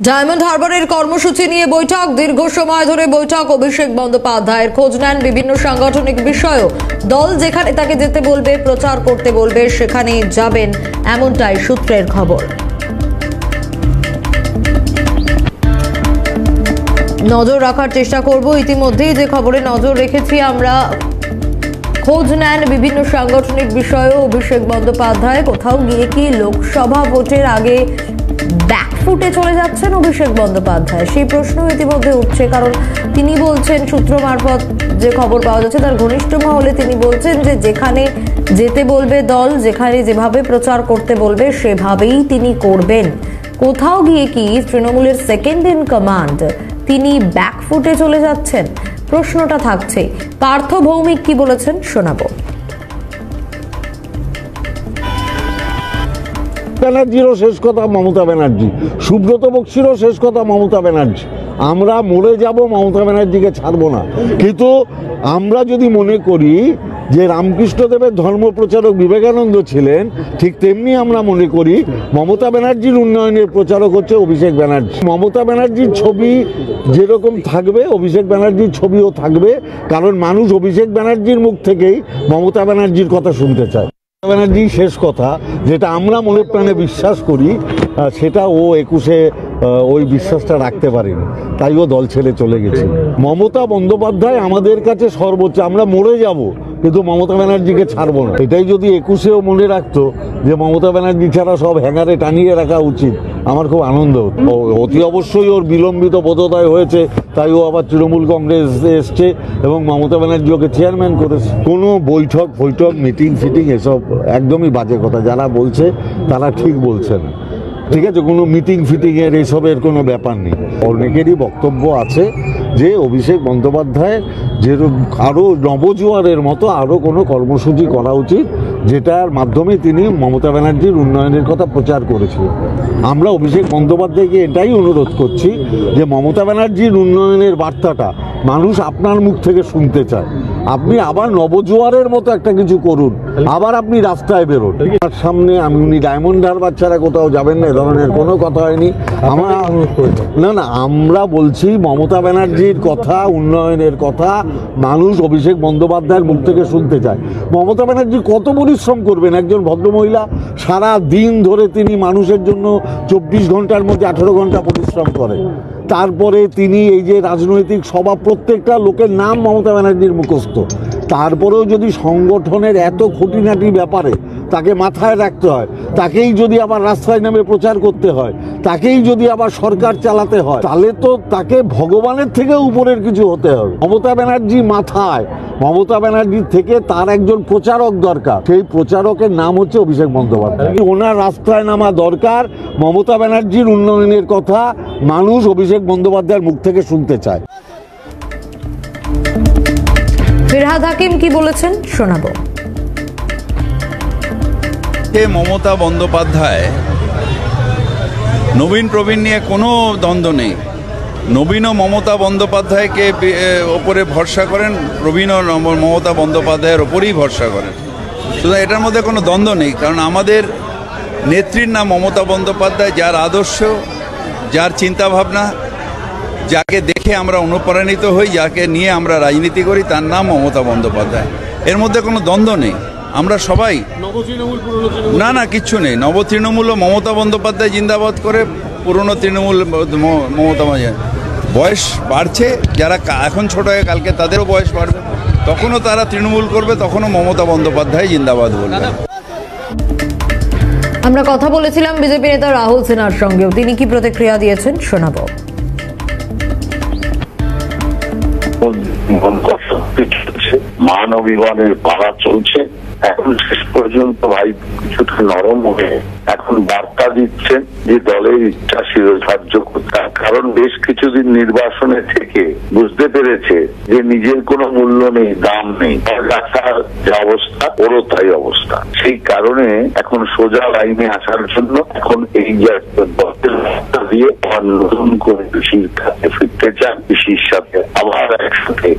Diamond হারবারের কর্মসূচি নিয়ে বৈঠক। দীর্ঘ সময় ধরে বৈঠক। অভিষেক বন্দ্যোপাধ্যায়ের খোঁজ নেন বিভিন্ন সাংগঠনিক বিষয়ও। দল যেখানে তাকে যেতে বলবে, প্রচার করতে বলবে, সেখানে যাবেন, এমনটাই সূত্রের খবর। নজর রাখার চেষ্টা করব। ইতিমধ্যেই যে খবরে নজর রেখেছি আমরা, খোঁজ নেন বিভিন্ন সাংগঠনিক বিষয়েও অভিষেক বন্দ্যোপাধ্যায়। কোথাও গিয়ে কি লোকসভা ভোটের আগে ব্যাকফুটে চলে যাচ্ছেন অভিষেক বন্দ্যোপাধ্যায়, সেই প্রশ্ন ইতিমধ্যে উঠছে। কারণ তিনি বলছেন, সূত্র মারফত যে খবর পাওয়া যাচ্ছে তার ঘনিষ্ঠ মহলে তিনি বলছেন যে যেখানে যেতে বলবে দল, যেখানে যেভাবে প্রচার করতে বলবে সেভাবেই তিনি করবেন। কোথাও গিয়ে কি তৃণমূলের সেকেন্ড ইন কমান্ড তিনি ব্যাকফুটে চলে যাচ্ছেন, প্রশ্নটা থাকছে। পার্থ ভৌমিক কি বলেছেন শোনাবো। ব্যানার্জিরও শেষ কথা মমতা ব্যানার্জি, সুব্রত বক্সিরও শেষ কথা মমতা ব্যানার্জি। আমরা মরে যাব, মমতা ব্যানার্জিকে ছাড়বো না। কিন্তু আমরা যদি মনে করি যে রামকৃষ্ণদেবের ধর্মপ্রচারক বিবেকানন্দ ছিলেন, ঠিক তেমনি আমরা মনে করি মমতা ব্যানার্জির উন্নয়নের প্রচারক হচ্ছে অভিষেক ব্যানার্জি। মমতা ব্যানার্জির ছবি যেরকম থাকবে, অভিষেক ব্যানার্জির ছবিও থাকবে, কারণ মানুষ অভিষেক ব্যানার্জির মুখ থেকেই মমতা ব্যানার্জির কথা শুনতে চায়। ব্যানার্জি শেষ কথা, যেটা আমরা মনে প্রাণে বিশ্বাস করি, সেটা ও 21-এ ওই বিশ্বাসটা রাখতে পারেনি, তাই ও দল ছেড়ে চলে গেছে। মমতা বন্দ্যোপাধ্যায় আমাদের কাছে সর্বোচ্চ। আমরা মরে যাব কিন্তু মমতা ব্যানার্জিকে ছাড়বো না। এটাই যদি 21-এও মনে রাখতো যে মমতা ব্যানার্জি ছাড়া সব হ্যাঙ্গারে টানিয়ে রাখা উচিত, আমার খুব আনন্দ হতো। অতি অবশ্যই ওর বিলম্বিত বোধোদয় হয়েছে, তাই ও আবার তৃণমূল কংগ্রেস এসছে এবং মমতা ব্যানার্জি ওকে চেয়ারম্যান করেছে। কোনো বৈঠক মিটিং ফিটিং এসব একদমই বাজে কথা। যারা বলছে তারা ঠিক বলছে না, ঠিক আছে? কোনো মিটিং ফিটিংয়ের এসবের কোনো ব্যাপার নেই। অনেকেরই বক্তব্য আছে যে অভিষেক বন্দ্যোপাধ্যায় আরও নবজোয়ারের মতো আরও কোনো কর্মসূচি করা উচিত, যেটার মাধ্যমে তিনি মমতা ব্যানার্জির উন্নয়নের কথা প্রচার করেছিলেন। আমরা অভিষেক বন্দ্যোপাধ্যায়কে এটাই অনুরোধ করছি যে মমতা ব্যানার্জির উন্নয়নের বার্তাটা মানুষ আপনার মুখ থেকে শুনতে চায়। আপনি আবার নবজোয়ারের মতো একটা কিছু করুন, আবার আপনি রাস্তায় বেরোন। আমার সামনে উনি ডায়মন্ড হারবার ছাড়া কোথাও যাবেন না, এ ধরনের কোনো কথা হয়নি। আমরা বলছি মমতা ব্যানার্জির কথা, উন্নয়নের কথা মানুষ অভিষেক বন্দ্যোপাধ্যায়ের মুখ থেকে শুনতে চায়। মমতা ব্যানার্জি কত পরিশ্রম করবেন, একজন ভদ্রমহিলা সারা দিন ধরে তিনি মানুষের জন্য 24 ঘন্টার মধ্যে 18 ঘন্টা পরিশ্রম করেন। তারপরে তিনি এই যে রাজনৈতিক সভা, প্রত্যেকটা লোকের নাম মমতা ব্যানার্জির মুখস্থ। তারপরেও যদি সংগঠনের এত খুঁটিনাটি ব্যাপারে তাকে মাথায় রাখতে হয়, তাকেই যদি আবার রাস্তায় নেমে প্রচার করতে হয়, তাকেই যদি আবার সরকার চালাতে হয়, তাহলে তো তাকে ভগবানের থেকে উপরের কিছু হতে হবে। মমতা ব্যানার্জি মাথায়, মমতা ব্যানার্জির থেকে তার একজন প্রচারক দরকার। সেই প্রচারকের নাম হচ্ছে অভিষেক বন্দ্যোপাধ্যায়। ওনার রাস্তায় নামা দরকার। মমতা ব্যানার্জির উন্নয়নের কথা মানুষ অভিষেক বন্দ্যোপাধ্যায়ের মুখ থেকে শুনতে চায়। ফিরহাদ হাকিম কি বলেছেন শোনাবো। মমতা বন্দ্যোপাধ্যায়, নবীন প্রবীণ নিয়ে কোনো দ্বন্দ্ব নেই। নবীনও মমতা বন্দ্যোপাধ্যায়কে ওপরে ভরসা করেন, প্রবীণও মমতা বন্দ্যোপাধ্যায়ের ওপরেই ভরসা করেন। সুতরাং এটার মধ্যে কোনো দ্বন্দ্ব নেই, কারণ আমাদের নেত্রীর নাম মমতা বন্দ্যোপাধ্যায়। যার আদর্শ, যার চিন্তাভাবনা, যাকে দেখে আমরা অনুপ্রাণিত হই, যাকে নিয়ে আমরা রাজনীতি করি, তার নাম মমতা বন্দ্যোপাধ্যায়। এর মধ্যে কোনো দ্বন্দ্ব নেই। আমরা সবাই না কিচ্ছু নেই। নব তৃণমূলও মমতা বন্দ্যোপাধ্যায় জিন্দাবাদ করে, পুরনো তৃণমূল মমতা বয়স বাড়ছে। যারা এখন ছোট হয়ে কালকে তাদেরও বয়স বাড়বে, তখনও তারা তৃণমূল করবে, তখনও মমতা বন্দ্যোপাধ্যায় জিন্দাবাদ বলবে। আমরা কথা বলেছিলাম বিজেপি নেতা রাহুল সিনহার সঙ্গেও, তিনি কি প্রতিক্রিয়া দিয়েছেন শোনাবো। মান অভিমানের পাড়া চলছে। এখন শেষ পর্যন্ত ভাই কিছুটা নরম হয়ে এখন বার্তা দিচ্ছেন যে দলের ইচ্ছা শিরোধার্য করতে। কারণ বেশ কিছুদিন নির্বাসনে থেকে বুঝতে পেরেছে যে নিজের কোনো মূল্য নেই, দাম নেই। রাখার যে অবস্থা, ওরও তাই অবস্থা। সেই কারণে এখন সোজা লাইনে আসার জন্য এখন এই যে বার্তা দিয়ে আবার নতুন করে কৃষির কাছে ফিরতে চান, কৃষির সাথে আবার একসাথে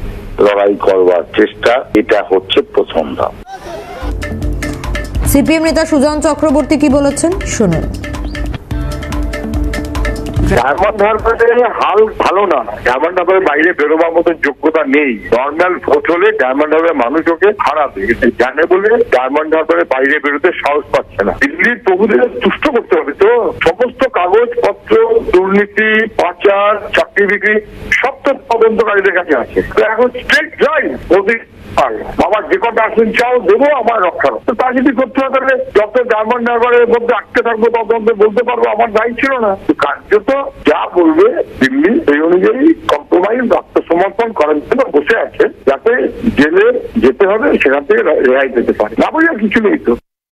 লড়াই করবার চেষ্টা, এটা হচ্ছে প্রথম ধাপ। সিপিএম নেতা সুজন চক্রবর্তী কি বলেছেন শুনুন। ডায়মন্ড হারবারের হাল ভালো না, ডায়মন্ড হারবারের বাইরে বেরোবার মতো যোগ্যতা নেই। নর্মাল ভোট হলে ডায়মন্ড হারবারের মানুষ ওকে হারাবে, জানে বলে ডায়মন্ড হারবারের বাইরে বেরোতে সাহস পাচ্ছে না। দিল্লির প্রভুদের তুষ্ট করতে হবে তো, সমস্ত কাগজপত্র, দুর্নীতি, পাচার, চাকরি বিক্রি সব তো তদন্তকারীদের কাছে আছে। তো এখন স্ট্রেট যাই মোদী বাবা যে কটা আসন চাও দেবো আমার রক্ষা, তো তা যদি করতে হয় তাহলে যত ডায়মন্ড হারবারের মধ্যে আটকে থাকবো তদন্ত বলতে পারবো আমার দায়ী ছিল না। কার্যত যা বলবে দিল্লি সেই অনুযায়ী কম্প্রোমাইজ আত্মসমর্পণ করার জন্য বসে আছে, যাতে জেলে যেতে হবে সেখান থেকে রেহাই পেতে পারে, না বলে কিছু নেই তো।